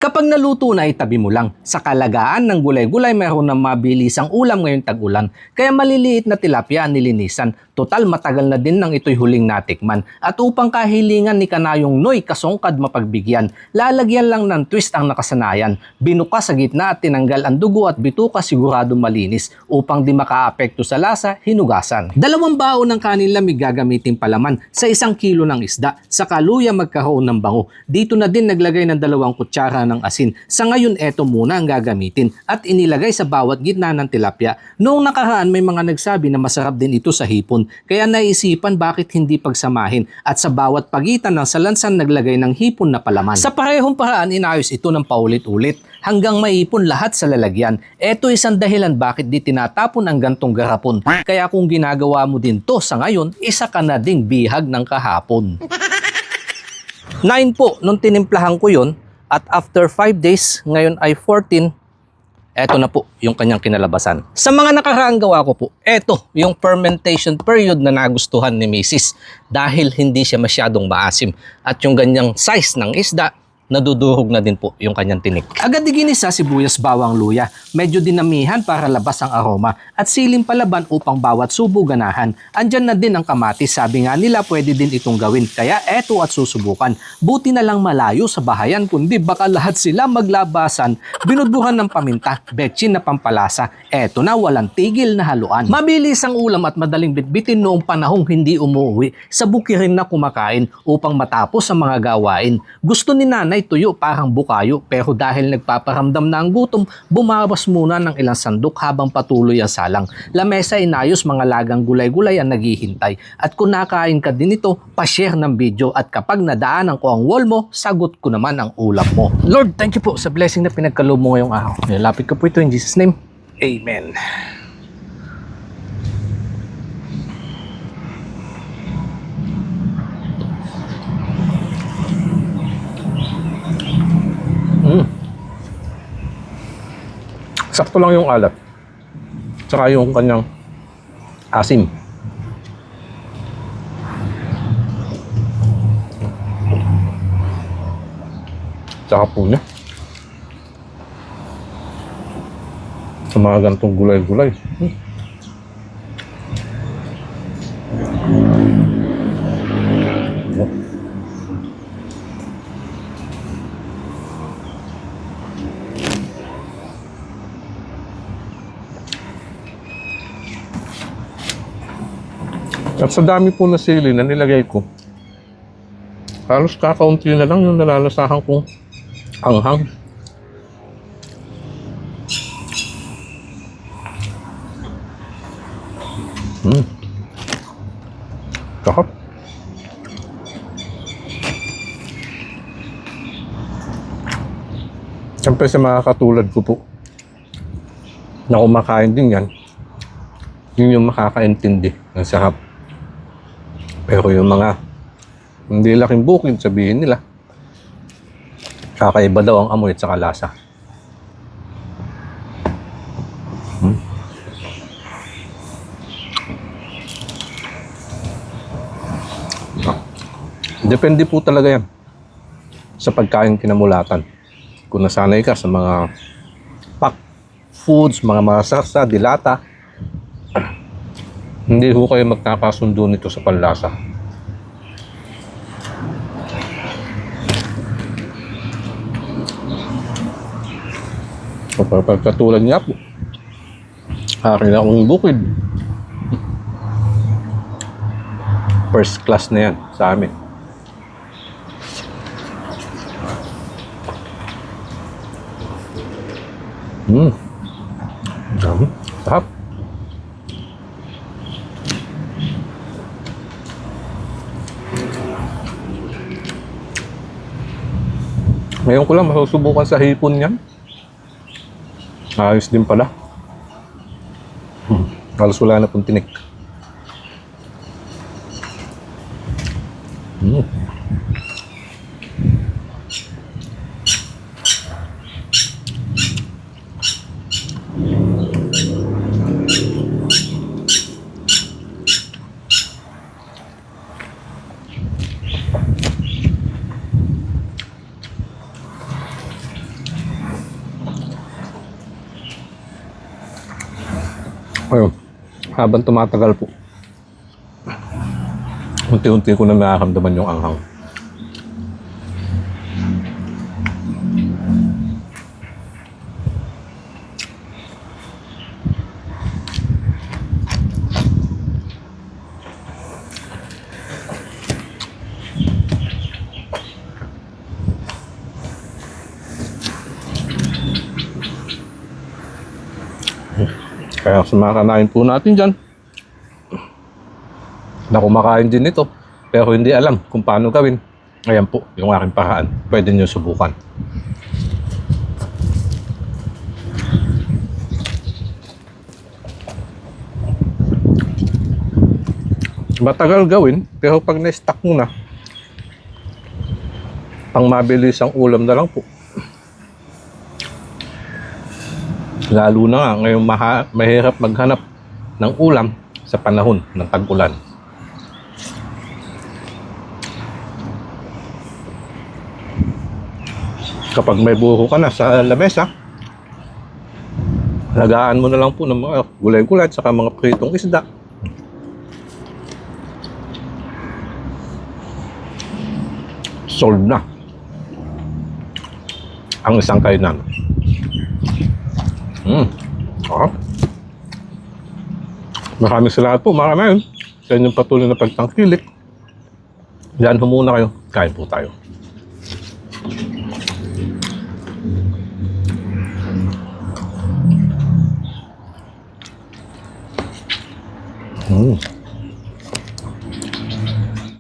Kapag naluto na, itabi mo lang. Sa kalagaan ng gulay-gulay, mayroon na mabilisang ulam ngayong tag-ulan. Kaya maliliit na tilapia ang nilinisan. Total, matagal na din nang ito'y huling natikman. At upang kahilingan ni Kanayong Noy kasongkad mapagbigyan, lalagyan lang ng twist ang nakasanayan. Binuka sa gitna at tinanggal ang dugo at bituka sigurado malinis. Upang di makaapekto sa lasa, hinugasan. 2 baon ng kanin lamig gagamitin palaman sa 1 kilo ng isda. Sa kaluya magkaroon ng bango. Dito na din naglagay ng 2 kutsara ng asin. Sa ngayon, eto muna ang gagamitin at inilagay sa bawat gitna ng tilapia. Noong nakaraan, may mga nagsabi na masarap din ito sa hipon. Kaya naisipan bakit hindi pagsamahin at sa bawat pagitan ng salansan naglagay ng hipon na palaman. Sa parehong paraan, inayos ito ng paulit-ulit hanggang maipon lahat sa lalagyan. Eto isang dahilan bakit di tinatapon ang gantong garapon. Kaya kung ginagawa mo din to sa ngayon, isa ka na ding bihag ng kahapon. 9 po, nung tinimplahan ko yun, at after 5 days, ngayon ay 14, eto na po yung kanyang kinalabasan. Sa mga nakaraang gawa ko po, eto yung fermentation period na nagustuhan ni Mrs. Dahil hindi siya masyadong maasim. At yung ganyang size ng isda, nadudurog na din po yung kanyang tinik. Agad iginisa sibuyas, bawang, luya. Medyo dinamihan para labas ang aroma at siling palaban upang bawat subo ganahan. Andyan na din ang kamatis. Sabi nga nila pwede din itong gawin. Kaya eto at susubukan. Buti na lang malayo sa bahayan kundi baka lahat sila maglabasan. Binudbuhan ng paminta, betchin na pampalasa. Eto na walang tigil na haluan. Mabilis ang ulam at madaling bitbitin noong panahong hindi umuwi. Sa bukirin na kumakain upang matapos ang mga gawain. Gusto ni nanay tuyo parang bukayo pero dahil nagpaparamdam na ang gutom, bumabas muna ng ilang sandok habang patuloy ang salang. Lamesa inayos, mga lagang gulay-gulay ang naghihintay. At kung nakain ka din ito, pa-share ng video at kapag nadaanan ko ang wall mo, sagot ko naman ang ulam mo. Lord, thank you po sa blessing na pinagkaloob mo ngayong araw. Nilapit ko po ito in Jesus' name. Amen. Sakto lang yung alat. Tsaka yung kanyang asim. Tsaka po niya. Sa mga gantong gulay-gulay. At sa dami po na sili na nilagay ko, halos kakaunti na lang yung nalalasahan kong anghang. Sarap. Siyempre sa mga katulad ko po na kumakain din yan, yun yung makakaintindi ng sarap. Pero yung mga hindi laking bukid, sabihin nila, kakaiba daw ang amoy at saka lasa. Depende po talaga yan sa pagkain kinamulatan. Kung nasanay ka sa mga pack foods, mga masarsa, dilata, hindi ho kayo magkakasundo nito sa panlasa. Kapag katulad niya po, akin akong bukid. First class na yan sa amin. Sarap. Ngayon ko lang masusubukan sa hipon yan. Ayos din pala. Halos wala na pong tinik. Ayun, habang tumatagal po, unti-unti ko na nakakamdaman yung anghang. Kaya sumakanain po natin dyan na kumakain din ito pero hindi alam kung paano gawin. Ayan po yung aking paraan. Pwede nyo subukan. Matagal gawin pero pag na-stack mo na, pang mabilis ang ulam na lang po. Lalo na nga ngayong mahirap maghanap ng ulam sa panahon ng tag-ulan. Kapag may buho ka na sa lamesa, lagaan mo na lang po ng mga gulay-gulay at saka mga pritong isda. Solve na ang isang kainan. Maraming salamat po, marami sa inyong patuloy na pagtangkilik. Diyan muna kayo, kain po tayo.